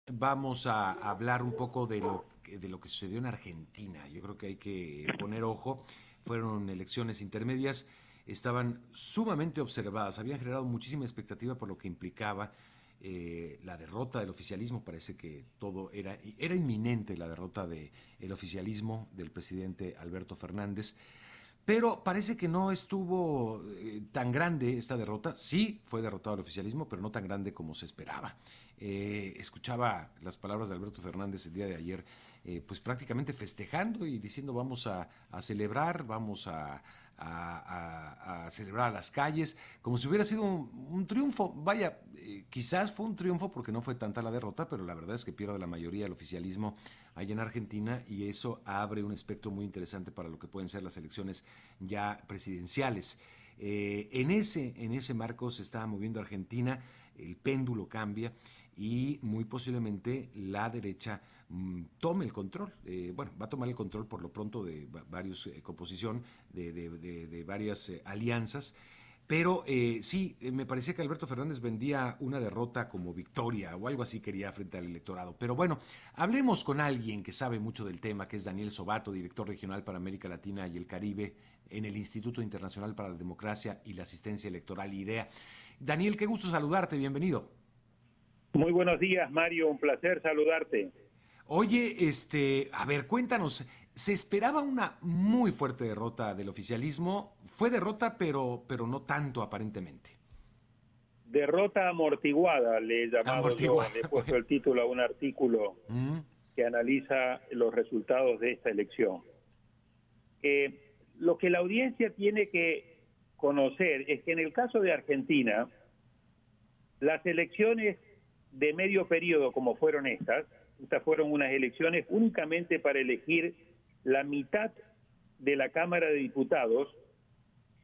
Vamos a hablar un poco de lo que sucedió en Argentina. Yo creo que hay que poner ojo. Fueron elecciones intermedias, estaban sumamente observadas, habían generado muchísima expectativa por lo que implicaba la derrota del oficialismo. Parece que era inminente la derrota del oficialismo del presidente Alberto Fernández. Pero parece que no estuvo tan grande esta derrota. Sí, fue derrotado el oficialismo, pero no tan grande como se esperaba. Escuchaba las palabras de Alberto Fernández el día de ayer, pues prácticamente festejando y diciendo a celebrar, a celebrar a las calles, como si hubiera sido un triunfo. Vaya, quizás fue un triunfo porque no fue tanta la derrota, pero la verdad es que pierde la mayoría del oficialismo allá en Argentina y eso abre un espectro muy interesante para lo que pueden ser las elecciones ya presidenciales. En ese marco se está moviendo Argentina, el péndulo cambia y muy posiblemente la derecha tome el control. Bueno, va a tomar el control por lo pronto de varios composición, de varias alianzas. Pero sí, me parecía que Alberto Fernández vendía una derrota como victoria o algo así quería frente al electorado. Pero bueno, hablemos con alguien que sabe mucho del tema, que es Daniel Sobato, director regional para América Latina y el Caribe en el Instituto Internacional para la Democracia y la Asistencia Electoral, IDEA. Daniel, qué gusto saludarte, bienvenido. Muy buenos días, Mario, un placer saludarte. Oye, a ver, cuéntanos, se esperaba una muy fuerte derrota del oficialismo, fue derrota, pero no tanto aparentemente. Derrota amortiguada, le he llamado yo, Amortiguada. le he puesto Bueno. el título a un artículo Mm, que analiza los resultados de esta elección. Lo que la audiencia tiene que conocer es que en el caso de Argentina, las elecciones de medio periodo como fueron estas fueron unas elecciones únicamente para elegir la mitad de la Cámara de Diputados,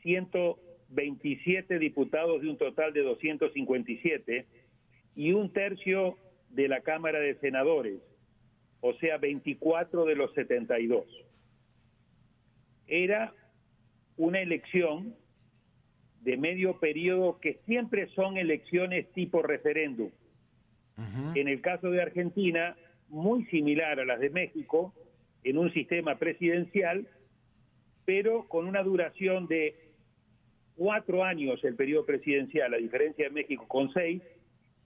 127 diputados de un total de 257 y un tercio de la Cámara de Senadores, o sea, 24 de los 72. Era una elección de medio periodo que siempre son elecciones tipo referéndum. ujú. En el caso de Argentina, muy similar a las de México, en un sistema presidencial, pero con una duración de 4 años el periodo presidencial, a diferencia de México con 6,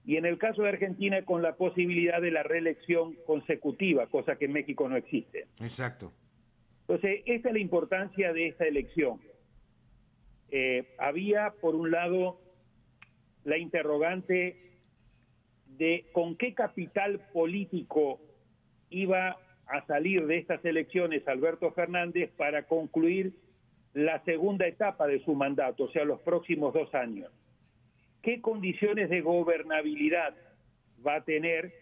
y en el caso de Argentina con la posibilidad de la reelección consecutiva, cosa que en México no existe. Exacto. Entonces, esta es la importancia de esta elección. Había, por un lado, la interrogante de con qué capital político iba a salir de estas elecciones Alberto Fernández para concluir la segunda etapa de su mandato, o sea, los próximos 2 años. ¿Qué condiciones de gobernabilidad va a tener,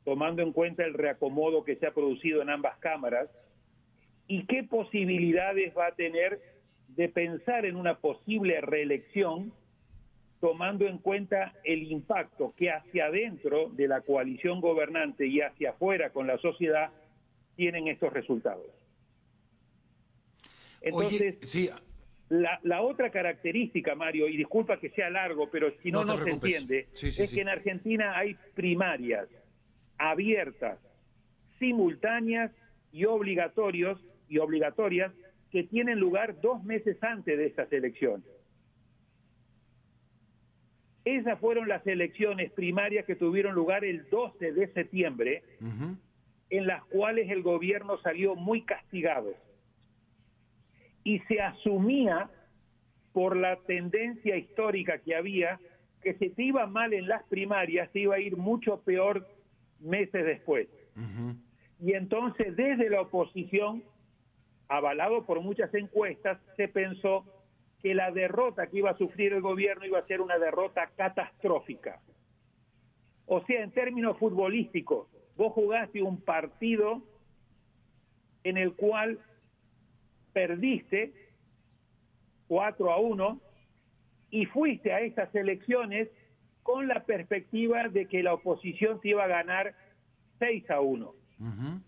tomando en cuenta el reacomodo que se ha producido en ambas cámaras? ¿Y qué posibilidades va a tener de pensar en una posible reelección, tomando en cuenta el impacto que hacia adentro de la coalición gobernante y hacia afuera con la sociedad tienen estos resultados? Oye, Entonces, sí, la otra característica, Mario, y disculpa que sea largo, pero si no, no te no se preocupes. entiende, Sí, sí, es que sí. en Argentina hay primarias abiertas, simultáneas y obligatorias que tienen lugar 2 meses antes de estas elecciones. Esas fueron las elecciones primarias que tuvieron lugar el 12 de septiembre, Ujú. en las cuales el gobierno salió muy castigado y se asumía por la tendencia histórica que había, que si te iba mal en las primarias, te iba a ir mucho peor meses después. Ujú. Y entonces desde la oposición, avalado por muchas encuestas, se pensó que la derrota que iba a sufrir el gobierno iba a ser una derrota catastrófica. O sea, en términos futbolísticos, vos jugaste un partido en el cual perdiste 4-1 y fuiste a estas elecciones con la perspectiva de que la oposición te iba a ganar 6-1. Ujú.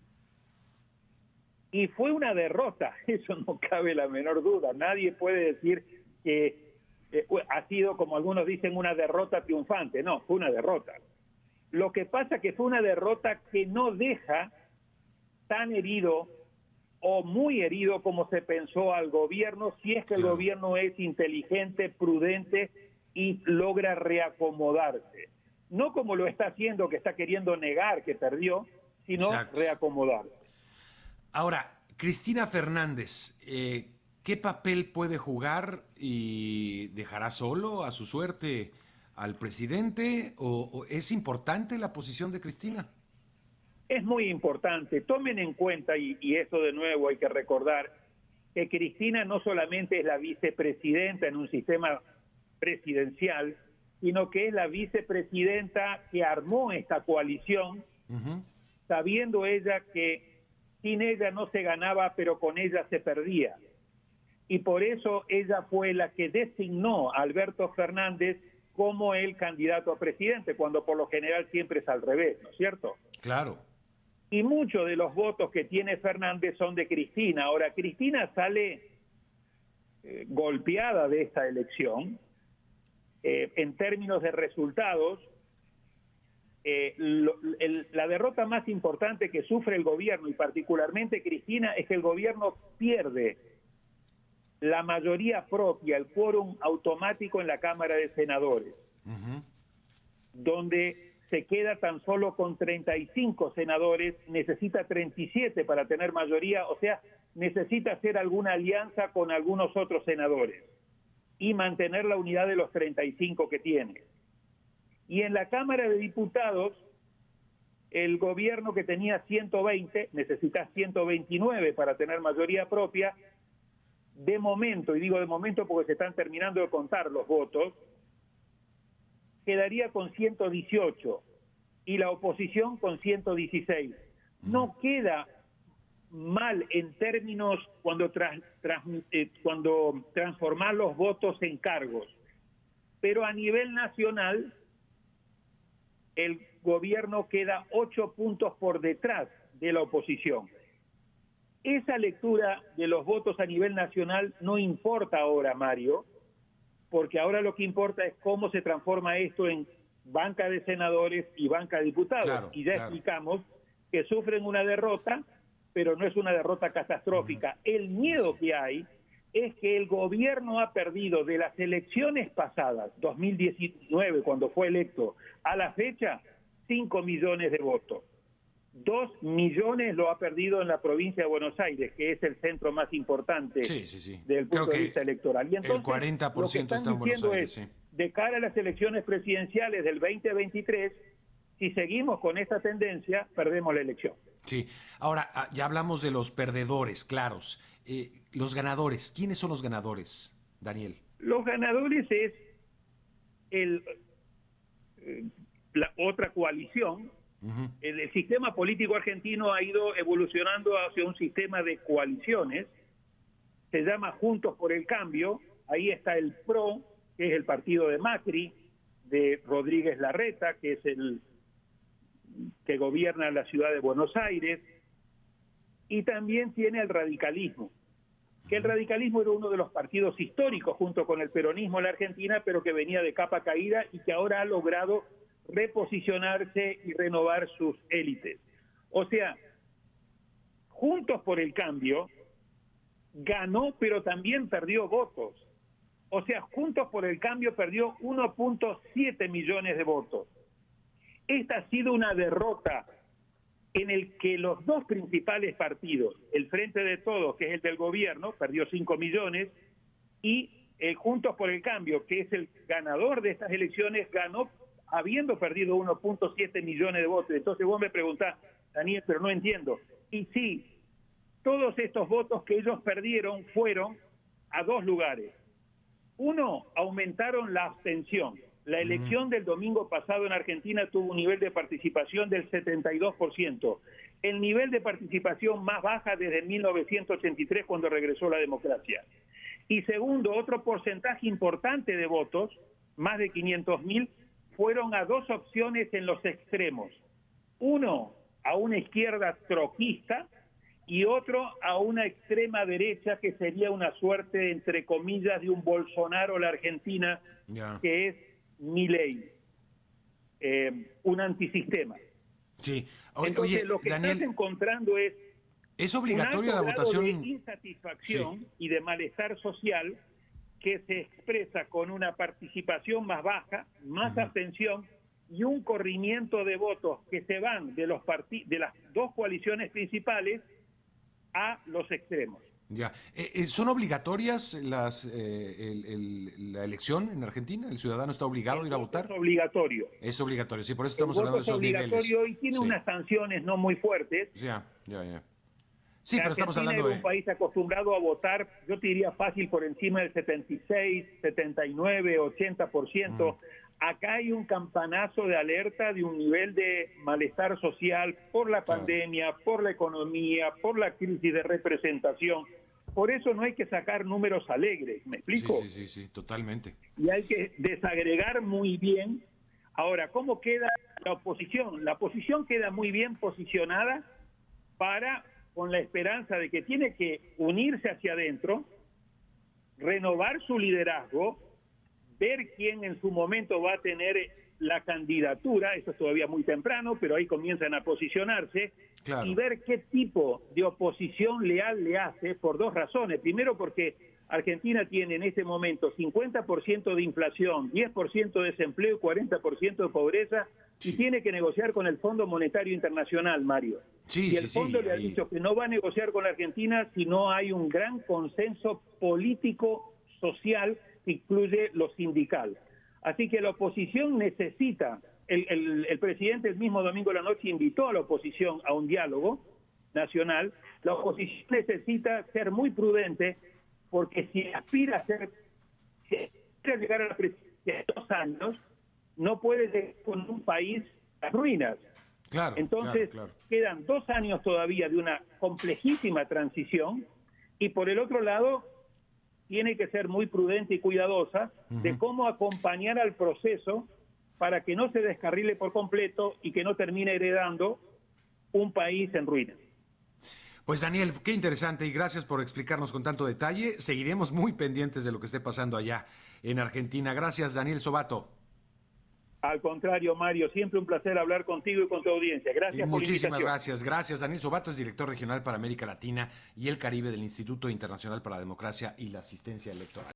Y fue una derrota, eso no cabe la menor duda. Nadie puede decir que ha sido, como algunos dicen, una derrota triunfante. No, fue una derrota. Lo que pasa que fue una derrota que no deja tan herido o muy herido como se pensó al gobierno, si es que el gobierno es inteligente, prudente y logra reacomodarse. No como lo está haciendo, que está queriendo negar que perdió, sino reacomodarse. Ahora, Cristina Fernández, ¿qué papel puede jugar y dejará solo a su suerte al presidente o es importante la posición de Cristina? Es muy importante. Tomen en cuenta, y eso de nuevo hay que recordar, que Cristina no solamente es la vicepresidenta en un sistema presidencial, sino que es la vicepresidenta que armó esta coalición, sabiendo ella que sin ella no se ganaba, pero con ella se perdía. Y por eso ella fue la que designó a Alberto Fernández como el candidato a presidente, cuando por lo general siempre es al revés, ¿no es cierto? Claro. Y muchos de los votos que tiene Fernández son de Cristina. Ahora, Cristina sale golpeada de esta elección. En términos de resultados, la derrota más importante que sufre el gobierno, y particularmente Cristina, es que el gobierno pierde la mayoría propia, el quórum automático en la Cámara de Senadores, donde se queda tan solo con 35 senadores, necesita 37 para tener mayoría, o sea, necesita hacer alguna alianza con algunos otros senadores y mantener la unidad de los 35 que tiene. Y en la Cámara de Diputados, el gobierno que tenía 120, necesita 129 para tener mayoría propia. De momento, y digo de momento porque se están terminando de contar los votos, quedaría con 118 y la oposición con 116. No queda mal en términos cuando transformar los votos en cargos, pero a nivel nacional el gobierno queda 8 puntos por detrás de la oposición. Esa lectura de los votos a nivel nacional no importa ahora, Mario, porque ahora lo que importa es cómo se transforma esto en banca de senadores y banca de diputados. Claro, y ya explicamos que sufren una derrota, pero no es una derrota catastrófica. El miedo que hay es que el gobierno ha perdido de las elecciones pasadas, 2019, cuando fue electo, a la fecha, 5 millones de votos. 2 millones lo ha perdido en la provincia de Buenos Aires, que es el centro más importante del punto de vista electoral. Y entonces, el 40% lo que están está en Buenos Aires. Es, de cara a las elecciones presidenciales del 2023, si seguimos con esta tendencia, perdemos la elección. Sí. Ahora, ya hablamos de los perdedores, claros. Los ganadores, ¿quiénes son los ganadores, Daniel? Los ganadores es la otra coalición. El sistema político argentino ha ido evolucionando hacia un sistema de coaliciones, se llama Juntos por el Cambio. Ahí está el PRO, que es el partido de Macri, de Rodríguez Larreta, que es el que gobierna la ciudad de Buenos Aires, y también tiene el radicalismo, que el radicalismo era uno de los partidos históricos junto con el peronismo en la Argentina, pero que venía de capa caída y que ahora ha logrado reposicionarse y renovar sus élites. O sea, Juntos por el Cambio ganó, pero también perdió votos. O sea, Juntos por el Cambio perdió 1.7 millones de votos. Esta ha sido una derrota en el que los dos principales partidos, el Frente de Todos, que es el del gobierno, perdió 5 millones, y el Juntos por el Cambio, que es el ganador de estas elecciones, ganó habiendo perdido 1.7 millones de votos. Entonces vos me preguntás, Daniel, pero no entiendo. Y sí, todos estos votos que ellos perdieron fueron a dos lugares. Uno, aumentaron la abstención. La elección del domingo pasado en Argentina tuvo un nivel de participación del 72%, el nivel de participación más baja desde 1983, cuando regresó la democracia. Y segundo, otro porcentaje importante de votos, más de 500.000, fueron a dos opciones en los extremos. Uno, a una izquierda trotskista, y otro a una extrema derecha, que sería una suerte, entre comillas, de un Bolsonaro a la Argentina, que es Milei. un antisistema. Sí. Entonces, lo que Daniel, estás encontrando ¿es un obligatoria la alto grado votación? de insatisfacción y de malestar social que se expresa con una participación más baja, más abstención y un corrimiento de votos que se van de de las dos coaliciones principales a los extremos. Ya. ¿Son obligatorias la elección en Argentina? ¿El ciudadano está obligado a ir a votar? Es obligatorio. Es obligatorio, sí, por eso El estamos voto hablando de es esos niveles. obligatorio y tiene Sí. unas sanciones no muy fuertes. Ya. Sí, pero estamos Argentina hablando era un país acostumbrado a votar, yo te diría fácil, por encima del 76, 79, 80%. Acá hay un campanazo de alerta de un nivel de malestar social por la pandemia, por la economía, por la crisis de representación. Por eso no hay que sacar números alegres, ¿me explico? Sí, totalmente. Y hay que desagregar muy bien. Ahora, ¿cómo queda la oposición? La oposición queda muy bien posicionada con la esperanza de que tiene que unirse hacia adentro, renovar su liderazgo, ver quién en su momento va a tener la candidatura, eso es todavía muy temprano, pero ahí comienzan a posicionarse, y ver qué tipo de oposición leal le hace por dos razones. Primero, porque Argentina tiene en este momento 50% de inflación, 10% de desempleo y 40% de pobreza, y tiene que negociar con el Fondo Monetario Internacional, Mario. Y el fondo le ha dicho que no va a negociar con la Argentina si no hay un gran consenso político, social, que incluye lo sindical. Así que la oposición necesita, el presidente el mismo domingo de la noche invitó a la oposición a un diálogo nacional. La oposición necesita ser muy prudente, porque si aspira a llegar a la presidencia en 2 años, no puede llegar con un país a ruinas. Entonces, quedan 2 años todavía de una complejísima transición, y por el otro lado, tiene que ser muy prudente y cuidadosa de cómo acompañar al proceso para que no se descarrile por completo y que no termine heredando un país en ruinas. Pues Daniel, qué interesante y gracias por explicarnos con tanto detalle. Seguiremos muy pendientes de lo que esté pasando allá en Argentina. Gracias, Daniel Sobato. Al contrario, Mario, siempre un placer hablar contigo y con tu audiencia. Gracias por la invitación. Muchísimas gracias. Gracias. Daniel Sobato es director regional para América Latina y el Caribe del Instituto Internacional para la Democracia y la Asistencia Electoral.